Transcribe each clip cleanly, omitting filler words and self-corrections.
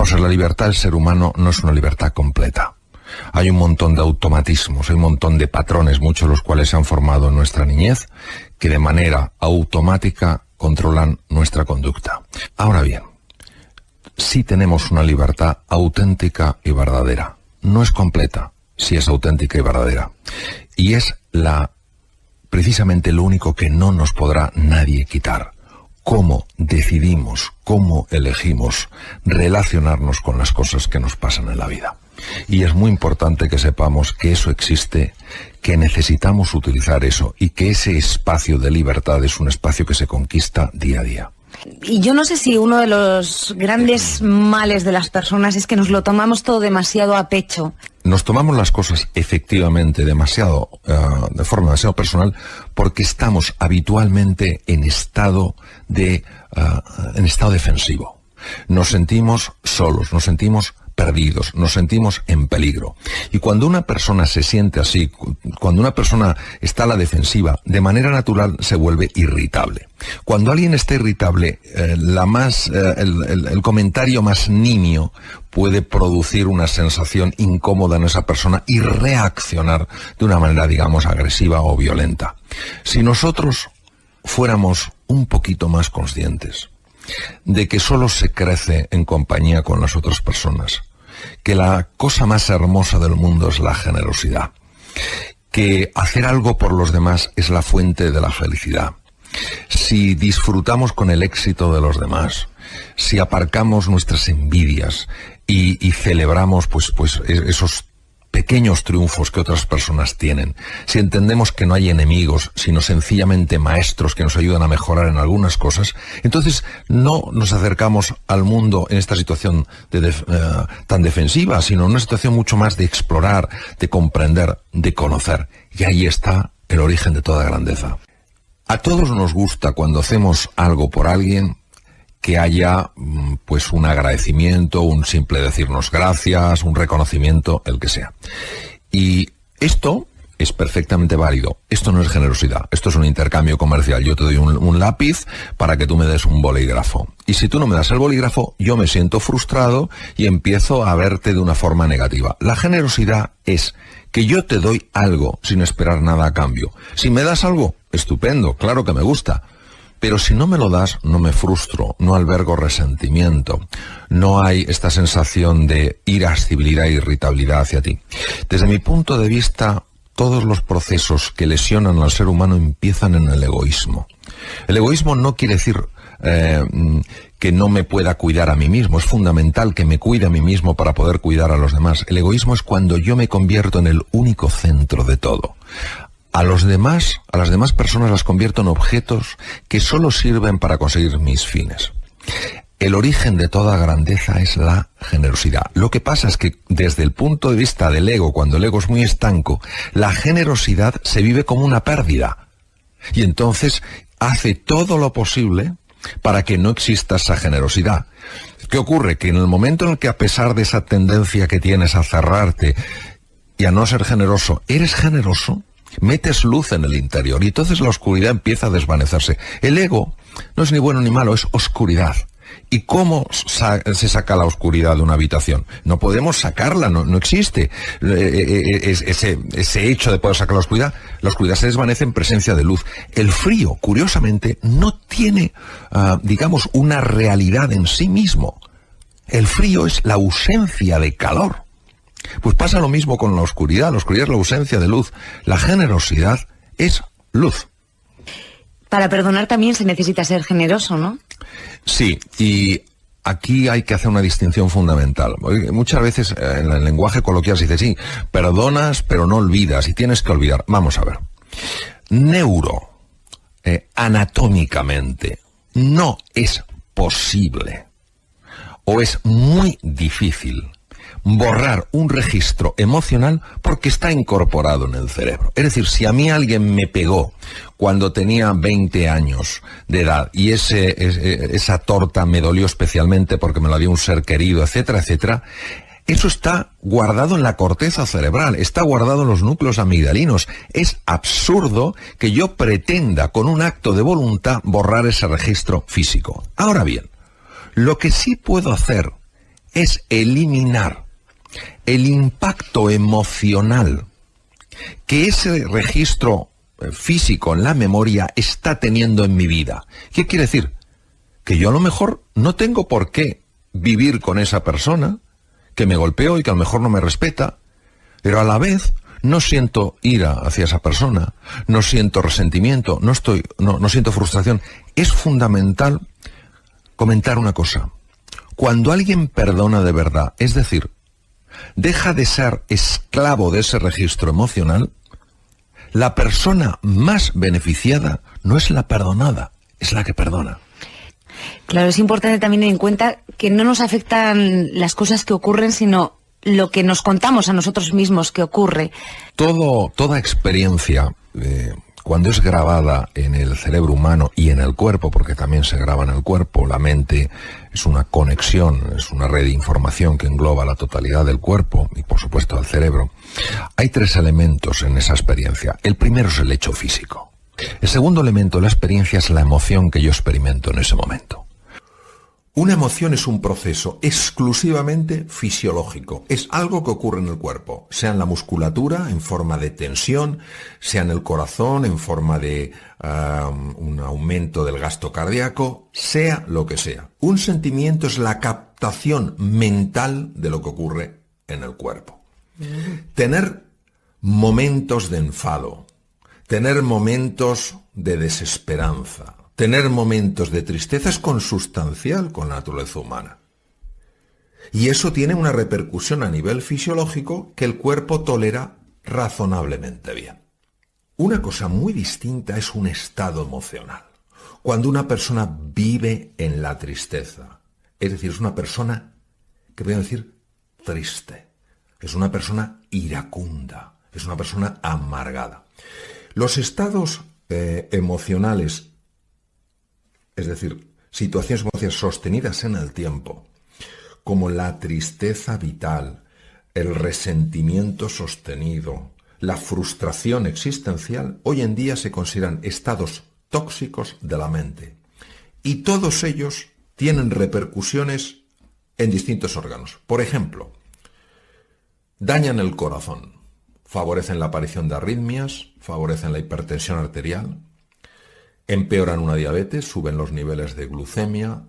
Vamos a ver, la libertad del ser humano no es una libertad completa. Hay un montón de automatismos, hay un montón de patrones, muchos de los cuales se han formado en nuestra niñez, que de manera automática controlan nuestra conducta. Ahora bien, sí tenemos una libertad auténtica y verdadera. No es completa, sí es auténtica y verdadera. Y es precisamente lo único que no nos podrá nadie quitar. Cómo decidimos, cómo elegimos relacionarnos con las cosas que nos pasan en la vida. Y es muy importante que sepamos que eso existe, que necesitamos utilizar eso y que ese espacio de libertad es un espacio que se conquista día a día. Y yo no sé si uno de los grandes males de las personas es que nos lo tomamos todo demasiado a pecho. Nos tomamos las cosas efectivamente de forma demasiado personal porque estamos habitualmente en estado defensivo. Nos sentimos solos, nos sentimos perdidos, nos sentimos en peligro. Y cuando una persona se siente así, cuando una persona está a la defensiva, de manera natural se vuelve irritable. Cuando alguien está irritable, el comentario más nimio puede producir una sensación incómoda en esa persona y reaccionar de una manera, digamos, agresiva o violenta. Si nosotros fuéramos un poquito más conscientes de que solo se crece en compañía con las otras personas, que la cosa más hermosa del mundo es la generosidad, que hacer algo por los demás es la fuente de la felicidad. Si disfrutamos con el éxito de los demás, si aparcamos nuestras envidias y celebramos pues esos pequeños triunfos que otras personas tienen, si entendemos que no hay enemigos, sino sencillamente maestros que nos ayudan a mejorar en algunas cosas, entonces no nos acercamos al mundo en esta situación tan defensiva, sino en una situación mucho más de explorar, de comprender, de conocer. Y ahí está el origen de toda grandeza. A todos nos gusta cuando hacemos algo por alguien que haya pues un agradecimiento, un simple decirnos gracias, un reconocimiento, el que sea. Y esto es perfectamente válido. Esto no es generosidad, esto es un intercambio comercial. Yo te doy un lápiz para que tú me des un bolígrafo. Y si tú no me das el bolígrafo, yo me siento frustrado y empiezo a verte de una forma negativa. La generosidad es que yo te doy algo sin esperar nada a cambio. Si me das algo, estupendo, claro que me gusta. Pero si no me lo das, no me frustro, no albergo resentimiento, no hay esta sensación de irascibilidad e irritabilidad hacia ti. Desde mi punto de vista, todos los procesos que lesionan al ser humano empiezan en el egoísmo. El egoísmo no quiere decir que no me pueda cuidar a mí mismo. Es fundamental que me cuide a mí mismo para poder cuidar a los demás. El egoísmo es cuando yo me convierto en el único centro de todo. A las demás personas las convierto en objetos que solo sirven para conseguir mis fines. El origen de toda grandeza es la generosidad. Lo que pasa es que desde el punto de vista del ego, cuando el ego es muy estanco, la generosidad se vive como una pérdida. Y entonces hace todo lo posible para que no exista esa generosidad. ¿Qué ocurre? Que en el momento en el que, a pesar de esa tendencia que tienes a cerrarte y a no ser generoso, eres generoso, metes luz en el interior y entonces la oscuridad empieza a desvanecerse. El ego no es ni bueno ni malo, es oscuridad. ¿Y cómo se saca la oscuridad de una habitación? No podemos sacarla, no existe ese hecho de poder sacar la oscuridad. La oscuridad se desvanece en presencia de luz. El frío, curiosamente, no tiene, digamos, una realidad en sí mismo. El frío es la ausencia de calor. Pues pasa lo mismo con la oscuridad. La oscuridad es la ausencia de luz. La generosidad es luz. Para perdonar también se necesita ser generoso, ¿no? Sí, y aquí hay que hacer una distinción fundamental. Muchas veces en el lenguaje coloquial se dice, sí, perdonas pero no olvidas y tienes que olvidar. Vamos a ver. Anatómicamente, no es posible o es muy difícil borrar un registro emocional porque está incorporado en el cerebro. Es decir, si a mí alguien me pegó cuando tenía 20 años de edad y esa torta me dolió especialmente porque me la dio un ser querido, etcétera, etcétera, eso está guardado en la corteza cerebral, está guardado en los núcleos amigdalinos. Es absurdo que yo pretenda con un acto de voluntad borrar ese registro físico. Ahora bien, lo que sí puedo hacer es eliminar el impacto emocional que ese registro físico en la memoria está teniendo en mi vida. ¿Qué quiere decir? Que yo a lo mejor no tengo por qué vivir con esa persona que me golpeó y que a lo mejor no me respeta, pero a la vez no siento ira hacia esa persona, no siento resentimiento, no siento frustración. Es fundamental comentar una cosa. Cuando alguien perdona de verdad, es decir, deja de ser esclavo de ese registro emocional, la persona más beneficiada no es la perdonada, es la que perdona. Claro, es importante también tener en cuenta que no nos afectan las cosas que ocurren, sino lo que nos contamos a nosotros mismos que ocurre. Toda experiencia, cuando es grabada en el cerebro humano y en el cuerpo, porque también se graba en el cuerpo, la mente es una conexión, es una red de información que engloba la totalidad del cuerpo y por supuesto al cerebro. Hay 3 elementos en esa experiencia. El primero es el hecho físico. El segundo elemento de la experiencia es la emoción que yo experimento en ese momento. Una emoción es un proceso exclusivamente fisiológico. Es algo que ocurre en el cuerpo, sea en la musculatura, en forma de tensión, sea en el corazón, en forma de un aumento del gasto cardíaco, sea lo que sea. Un sentimiento es la captación mental de lo que ocurre en el cuerpo. Tener momentos de enfado, tener momentos de desesperanza, tener momentos de tristeza es consustancial con la naturaleza humana. Y eso tiene una repercusión a nivel fisiológico que el cuerpo tolera razonablemente bien. Una cosa muy distinta es un estado emocional. Cuando una persona vive en la tristeza, es decir, es una persona que voy a decir triste, es una persona iracunda, es una persona amargada. Los estados emocionales, es decir, situaciones emocionales sostenidas en el tiempo, como la tristeza vital, el resentimiento sostenido, la frustración existencial, hoy en día se consideran estados tóxicos de la mente. Y todos ellos tienen repercusiones en distintos órganos. Por ejemplo, dañan el corazón, favorecen la aparición de arritmias, favorecen la hipertensión arterial, empeoran una diabetes, suben los niveles de glucemia,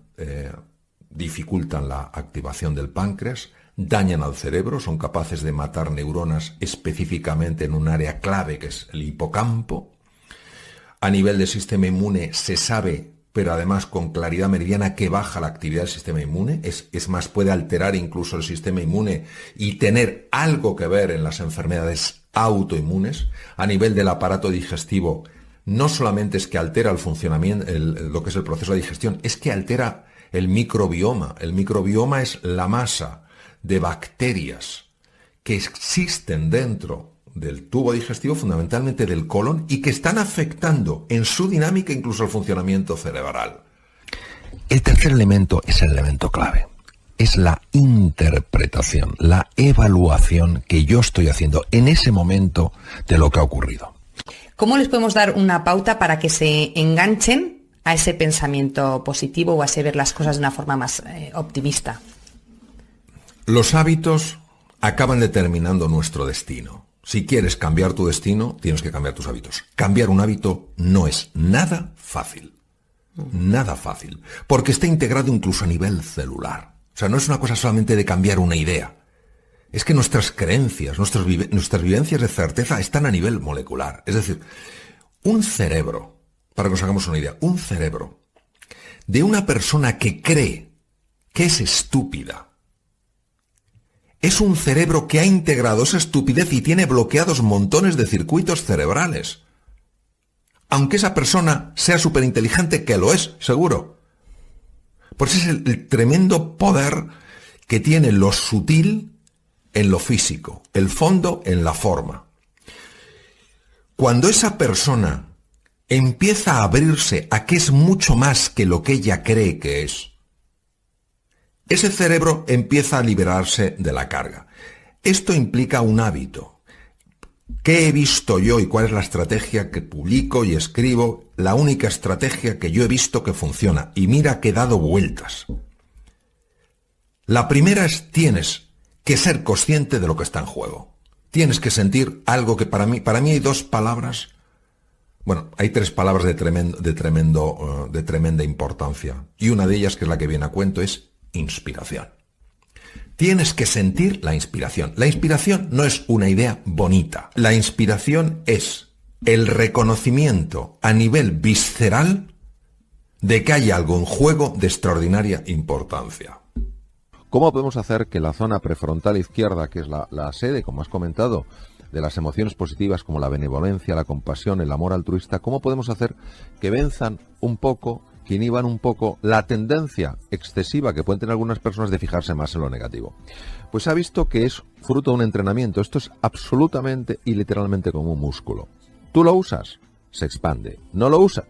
dificultan la activación del páncreas, dañan al cerebro, son capaces de matar neuronas específicamente en un área clave que es el hipocampo. A nivel del sistema inmune se sabe, pero además con claridad meridiana, que baja la actividad del sistema inmune, es más, puede alterar incluso el sistema inmune y tener algo que ver en las enfermedades autoinmunes. A nivel del aparato digestivo, no solamente es que altera el funcionamiento, lo que es el proceso de digestión, es que altera el microbioma. El microbioma es la masa de bacterias que existen dentro del tubo digestivo, fundamentalmente del colon, y que están afectando en su dinámica incluso el funcionamiento cerebral. El tercer elemento es el elemento clave. Es la interpretación, la evaluación que yo estoy haciendo en ese momento de lo que ha ocurrido. ¿Cómo les podemos dar una pauta para que se enganchen a ese pensamiento positivo o a ese ver las cosas de una forma más optimista? Los hábitos acaban determinando nuestro destino. Si quieres cambiar tu destino, tienes que cambiar tus hábitos. Cambiar un hábito no es nada fácil. Nada fácil. Porque está integrado incluso a nivel celular. O sea, no es una cosa solamente de cambiar una idea. Es que nuestras creencias, nuestras vivencias de certeza están a nivel molecular. Es decir, un cerebro, para que nos hagamos una idea, un cerebro de una persona que cree que es estúpida, es un cerebro que ha integrado esa estupidez y tiene bloqueados montones de circuitos cerebrales. Aunque esa persona sea superinteligente, que lo es, seguro. Pues es el tremendo poder que tiene lo sutil en lo físico, el fondo en la forma. Cuando esa persona empieza a abrirse a que es mucho más que lo que ella cree que es, ese cerebro empieza a liberarse de la carga. Esto implica un hábito. ¿Qué he visto yo y cuál es la estrategia que publico y escribo? La única estrategia que yo he visto que funciona. Y mira que he dado vueltas. La primera es tienes que ser consciente de lo que está en juego. Tienes que sentir algo que para mí hay dos palabras. Bueno, hay tres palabras de tremenda importancia. Y una de ellas, que es la que viene a cuento, es inspiración. Tienes que sentir la inspiración. La inspiración no es una idea bonita. La inspiración es el reconocimiento a nivel visceral de que hay algo en juego de extraordinaria importancia. ¿Cómo podemos hacer que la zona prefrontal izquierda, que es la sede, como has comentado, de las emociones positivas como la benevolencia, la compasión, el amor altruista, cómo podemos hacer que venzan un poco, que inhiban un poco la tendencia excesiva que pueden tener algunas personas de fijarse más en lo negativo? Pues se ha visto que es fruto de un entrenamiento. Esto es absolutamente y literalmente como un músculo. Tú lo usas, se expande. No lo usas.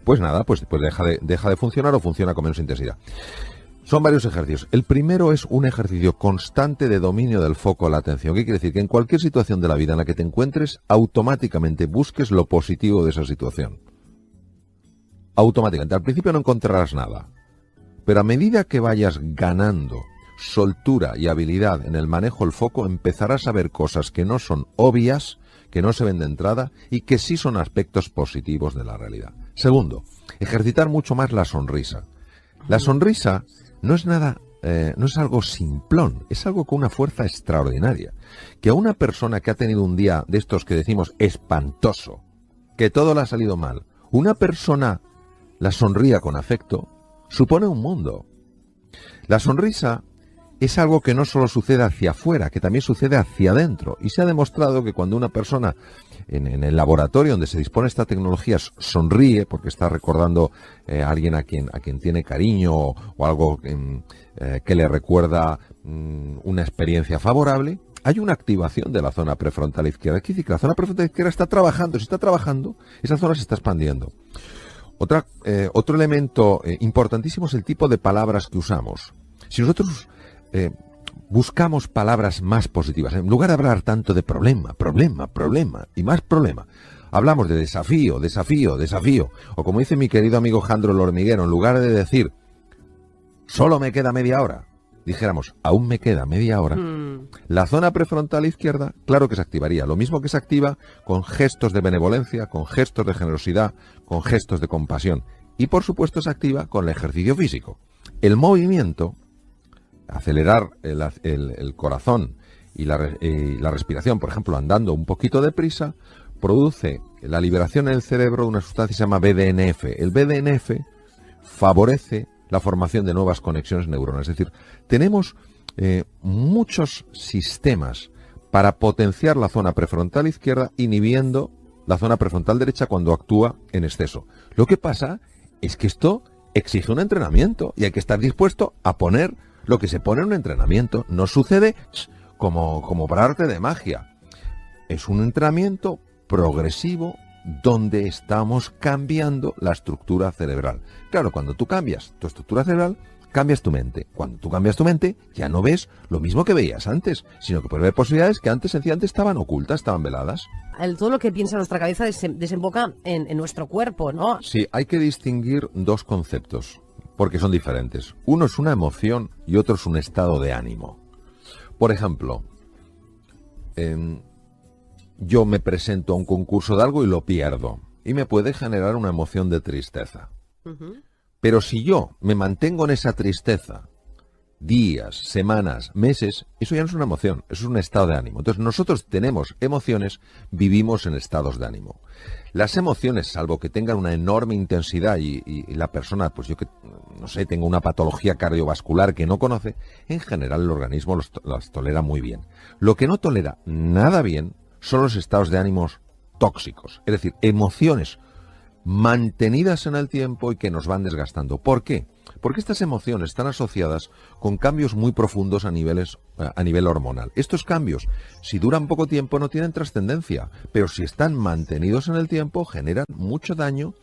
Pues nada, pues deja de funcionar o funciona con menos intensidad. Son varios ejercicios. El primero es un ejercicio constante de dominio del foco de la atención. ¿Qué quiere decir? Que en cualquier situación de la vida en la que te encuentres, automáticamente busques lo positivo de esa situación. Automáticamente. Al principio no encontrarás nada. Pero a medida que vayas ganando soltura y habilidad en el manejo del foco, empezarás a ver cosas que no son obvias, que no se ven de entrada y que sí son aspectos positivos de la realidad. Segundo, ejercitar mucho más la sonrisa. La sonrisa no es nada, no es algo simplón, es algo con una fuerza extraordinaria. Que a una persona que ha tenido un día de estos que decimos espantoso, que todo le ha salido mal, una persona la sonría con afecto, supone un mundo. La sonrisa es algo que no solo sucede hacia afuera, que también sucede hacia adentro. Y se ha demostrado que cuando una persona en el laboratorio donde se dispone esta tecnología sonríe, porque está recordando a alguien a quien tiene cariño o algo que le recuerda una experiencia favorable, hay una activación de la zona prefrontal izquierda. Quiere decir que la zona prefrontal izquierda está trabajando. Si está trabajando, esa zona se está expandiendo. Otro elemento importantísimo es el tipo de palabras que usamos. Si nosotros buscamos palabras más positivas, en lugar de hablar tanto de problema y más problema, hablamos de desafío, o como dice mi querido amigo Jandro el Hormiguero, en lugar de decir solo me queda media hora, dijéramos aún me queda media hora, la zona prefrontal izquierda, claro que se activaría, lo mismo que se activa con gestos de benevolencia, con gestos de generosidad, con gestos de compasión, y por supuesto se activa con el ejercicio físico. El movimiento, acelerar el corazón y la respiración, por ejemplo, andando un poquito deprisa, produce la liberación en el cerebro de una sustancia que se llama BDNF. El BDNF favorece la formación de nuevas conexiones neuronales. Es decir, tenemos muchos sistemas para potenciar la zona prefrontal izquierda, inhibiendo la zona prefrontal derecha cuando actúa en exceso. Lo que pasa es que esto exige un entrenamiento y hay que estar dispuesto a poner lo que se pone en un entrenamiento. No sucede como por arte de magia. Es un entrenamiento progresivo donde estamos cambiando la estructura cerebral. Claro, cuando tú cambias tu estructura cerebral, cambias tu mente. Cuando tú cambias tu mente, ya no ves lo mismo que veías antes, sino que puedes ver posibilidades que antes sencillamente estaban ocultas, estaban veladas. Todo lo que piensa nuestra cabeza desemboca en nuestro cuerpo, ¿no? Sí, hay que distinguir dos conceptos, porque son diferentes. Uno es una emoción y otro es un estado de ánimo. Por ejemplo, yo me presento a un concurso de algo y lo pierdo. Y me puede generar una emoción de tristeza. Pero si yo me mantengo en esa tristeza días, semanas, meses, eso ya no es una emoción, eso es un estado de ánimo. Entonces nosotros tenemos emociones, vivimos en estados de ánimo. Las emociones, salvo que tengan una enorme intensidad y la persona, pues yo que no sé, tenga una patología cardiovascular que no conoce, en general el organismo las tolera muy bien. Lo que no tolera nada bien son los estados de ánimos tóxicos, es decir, emociones mantenidas en el tiempo y que nos van desgastando. ¿Por qué? Porque estas emociones están asociadas con cambios muy profundos a nivel hormonal. Estos cambios, si duran poco tiempo, no tienen trascendencia, pero si están mantenidos en el tiempo, generan mucho daño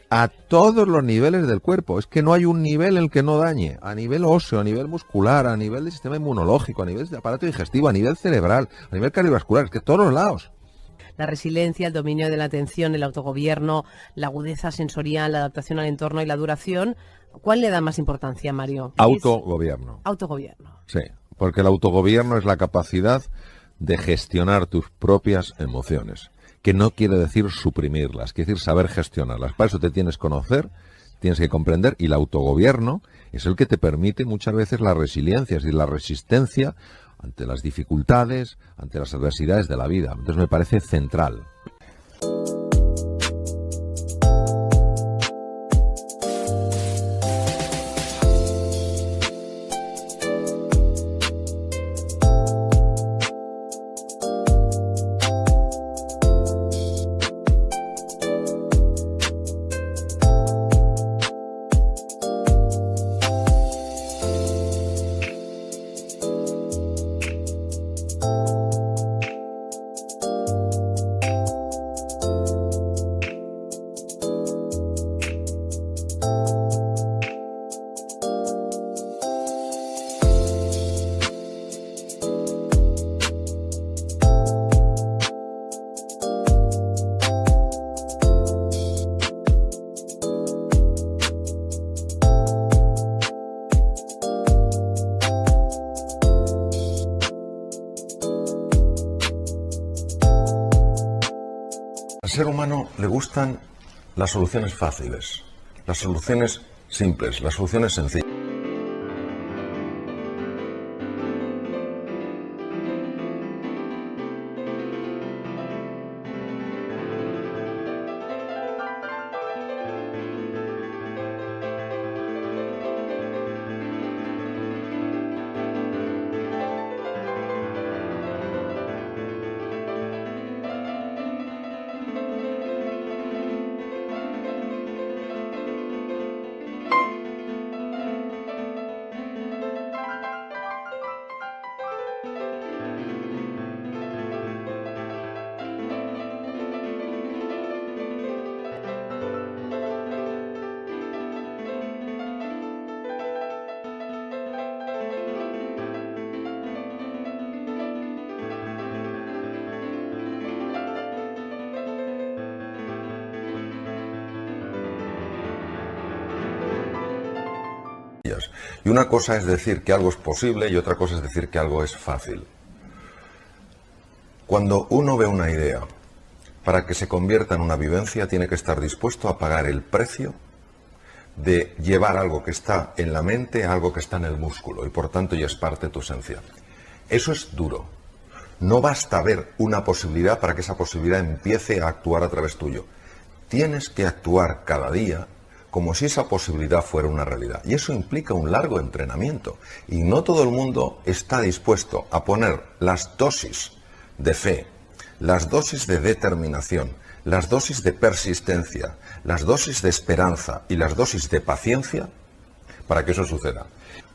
a todos los niveles del cuerpo. Es que no hay un nivel en el que no dañe, a nivel óseo, a nivel muscular, a nivel del sistema inmunológico, a nivel del aparato digestivo, a nivel cerebral, a nivel cardiovascular, es que todos los lados. La resiliencia, el dominio de la atención, el autogobierno, la agudeza sensorial, la adaptación al entorno y la duración. ¿Cuál le da más importancia, Mario? Autogobierno. Autogobierno. Sí, porque el autogobierno es la capacidad de gestionar tus propias emociones, que no quiere decir suprimirlas, quiere decir saber gestionarlas. Para eso te tienes que conocer, tienes que comprender, y el autogobierno es el que te permite muchas veces la resiliencia, es decir, la resistencia ante las dificultades, ante las adversidades de la vida. Entonces me parece central. Al ser humano le gustan las soluciones fáciles, las soluciones simples, las soluciones sencillas. Y una cosa es decir que algo es posible y otra cosa es decir que algo es fácil. Cuando uno ve una idea, para que se convierta en una vivencia, tiene que estar dispuesto a pagar el precio de llevar algo que está en la mente a algo que está en el músculo, y por tanto ya es parte de tu esencia. Eso es duro. No basta ver una posibilidad para que esa posibilidad empiece a actuar a través tuyo. Tienes que actuar cada día como si esa posibilidad fuera una realidad. Y eso implica un largo entrenamiento. Y no todo el mundo está dispuesto a poner las dosis de fe, las dosis de determinación, las dosis de persistencia, las dosis de esperanza y las dosis de paciencia para que eso suceda.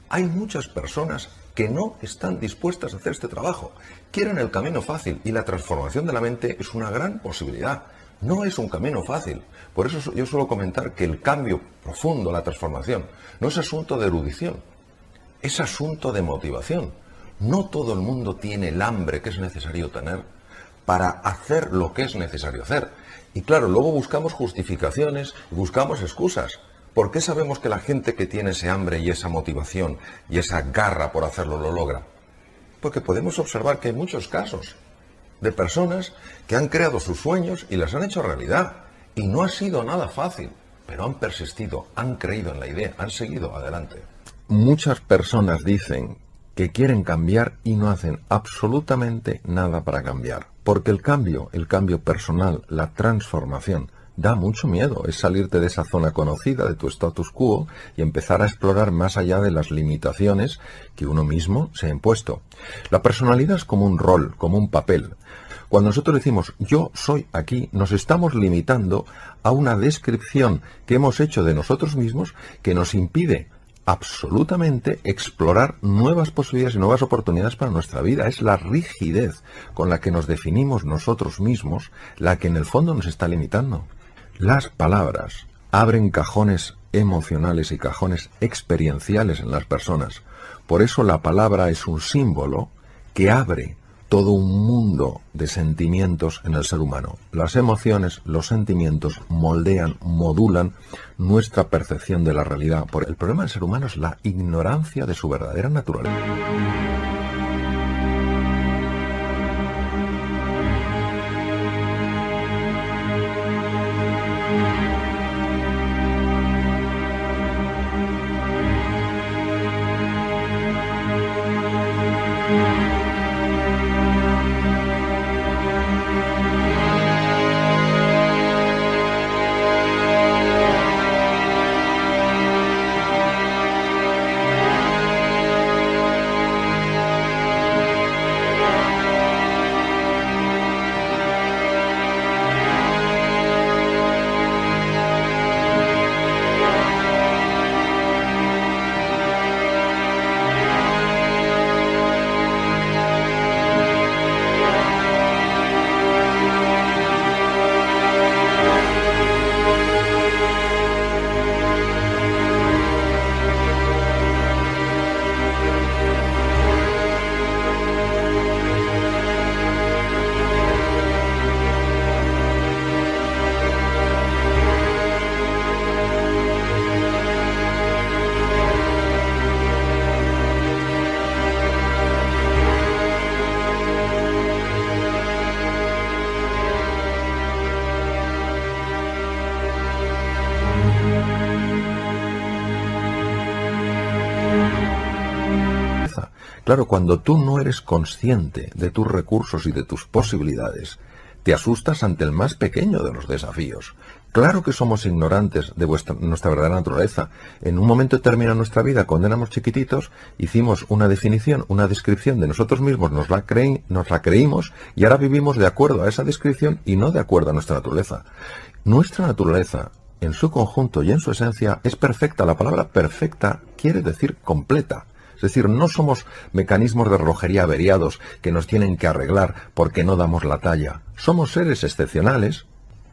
Hay muchas personas que no están dispuestas a hacer este trabajo. Quieren el camino fácil, y la transformación de la mente es una gran posibilidad. No es un camino fácil. Por eso yo suelo comentar que el cambio profundo, la transformación, no es asunto de erudición, es asunto de motivación. No todo el mundo tiene el hambre que es necesario tener para hacer lo que es necesario hacer. Y claro, luego buscamos justificaciones, buscamos excusas. ¿Por qué sabemos que la gente que tiene ese hambre y esa motivación y esa garra por hacerlo lo logra? Porque podemos observar que hay muchos casos de personas que han creado sus sueños y las han hecho realidad. Y no ha sido nada fácil, pero han persistido, han creído en la idea, han seguido adelante. muchas personas dicen que quieren cambiar y no hacen absolutamente nada para cambiar. Porque el cambio personal, la transformación, da mucho miedo. Es salirte de esa zona conocida, de tu status quo, y empezar a explorar más allá de las limitaciones que uno mismo se ha impuesto. La personalidad es como un rol, como un papel. Cuando nosotros decimos yo soy aquí, nos estamos limitando a una descripción que hemos hecho de nosotros mismos que nos impide absolutamente explorar nuevas posibilidades y nuevas oportunidades para nuestra vida. Es la rigidez con la que nos definimos nosotros mismos la que en el fondo nos está limitando. Las palabras abren cajones emocionales y cajones experienciales en las personas. Por eso la palabra es un símbolo que abre todo un mundo de sentimientos en el ser humano. Las emociones, los sentimientos moldean, modulan nuestra percepción de la realidad. Porque el problema del ser humano es la ignorancia de su verdadera naturaleza. Claro, cuando tú no eres consciente de tus recursos y de tus posibilidades, te asustas ante el más pequeño de los desafíos. Claro que somos ignorantes de nuestra verdadera naturaleza. En un momento determinado de nuestra vida, cuando éramos chiquititos, hicimos una definición, una descripción de nosotros mismos, nos la creímos y ahora vivimos de acuerdo a esa descripción y no de acuerdo a nuestra naturaleza. Nuestra naturaleza, en su conjunto y en su esencia, es perfecta. La palabra perfecta quiere decir completa. Es decir, no somos mecanismos de relojería averiados que nos tienen que arreglar porque no damos la talla. Somos seres excepcionales.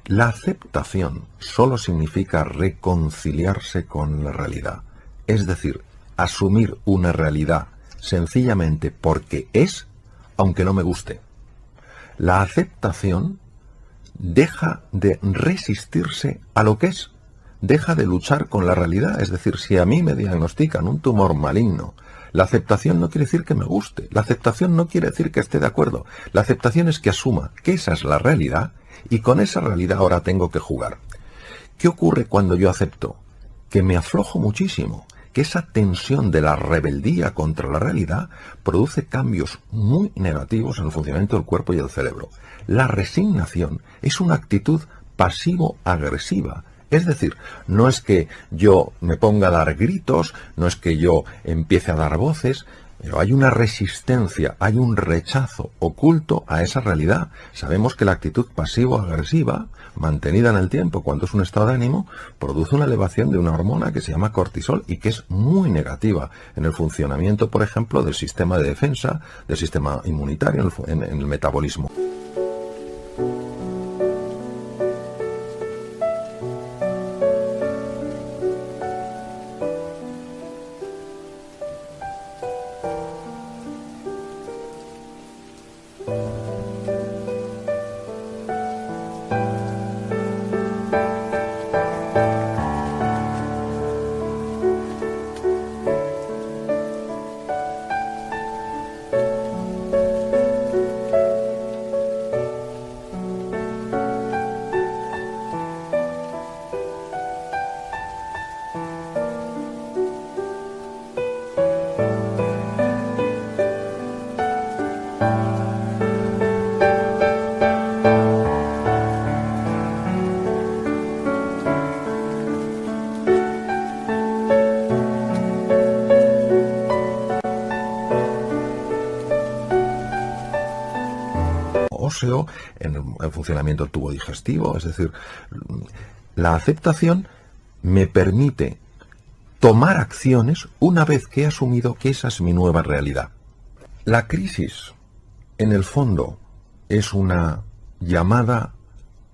La aceptación solo significa reconciliarse con la realidad. Es decir, asumir una realidad sencillamente porque es, aunque no me guste. La aceptación deja de resistirse a lo que es. Deja de luchar con la realidad. Es decir, si a mí me diagnostican un tumor maligno, la aceptación no quiere decir que me guste. La aceptación no quiere decir que esté de acuerdo. La aceptación es que asuma que esa es la realidad y con esa realidad ahora tengo que jugar. ¿Qué ocurre cuando yo acepto? Que me aflojo muchísimo. Que esa tensión de la rebeldía contra la realidad produce cambios muy negativos en el funcionamiento del cuerpo y del cerebro. La resignación es una actitud pasivo-agresiva. Es decir, no es que yo me ponga a dar gritos, no es que yo empiece a dar voces, pero hay una resistencia, hay un rechazo oculto a esa realidad. Sabemos que la actitud pasivo-agresiva, mantenida en el tiempo cuando es un estado de ánimo, produce una elevación de una hormona que se llama cortisol y que es muy negativa en el funcionamiento, por ejemplo, del sistema de defensa, del sistema inmunitario, en el metabolismo. óseo, en el funcionamiento del tubo digestivo. Es decir, la aceptación me permite tomar acciones una vez que he asumido que esa es mi nueva realidad. La crisis, en el fondo, es una llamada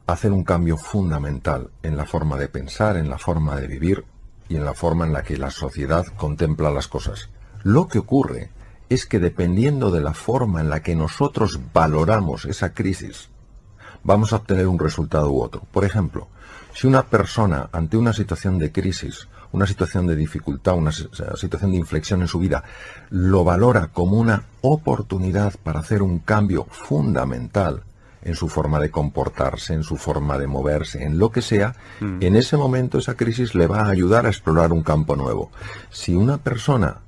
a hacer un cambio fundamental en la forma de pensar, en la forma de vivir y en la forma en la que la sociedad contempla las cosas. Lo que ocurre es que dependiendo de la forma en la que nosotros valoramos esa crisis, vamos a obtener un resultado u otro. Por ejemplo, si una persona ante una situación de crisis, una situación de dificultad, una situación de inflexión en su vida, lo valora como una oportunidad para hacer un cambio fundamental en su forma de comportarse, en su forma de moverse, en lo que sea, en ese momento esa crisis le va a ayudar a explorar un campo nuevo. Si una persona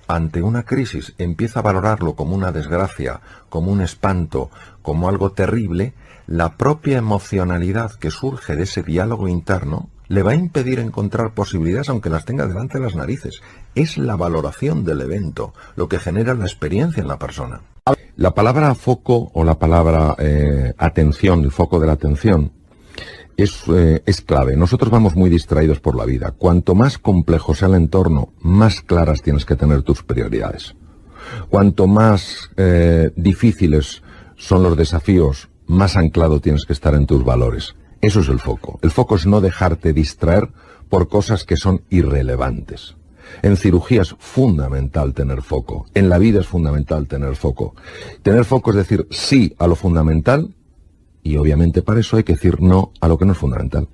ante una crisis empieza a valorarlo como una desgracia, como un espanto, como algo terrible, la propia emocionalidad que surge de ese diálogo interno le va a impedir encontrar posibilidades aunque las tenga delante de las narices. Es la valoración del evento lo que genera la experiencia en la persona. La palabra foco o la palabra atención, el foco de la atención, es clave. Nosotros vamos muy distraídos por la vida. Cuanto más complejo sea el entorno, más claras tienes que tener tus prioridades. Cuanto más difíciles son los desafíos, más anclado tienes que estar en tus valores. Eso es el foco. El foco es no dejarte distraer por cosas que son irrelevantes. En cirugía es fundamental tener foco. En la vida es fundamental tener foco. Tener foco es decir sí a lo fundamental y obviamente para eso hay que decir no a lo que no es fundamental.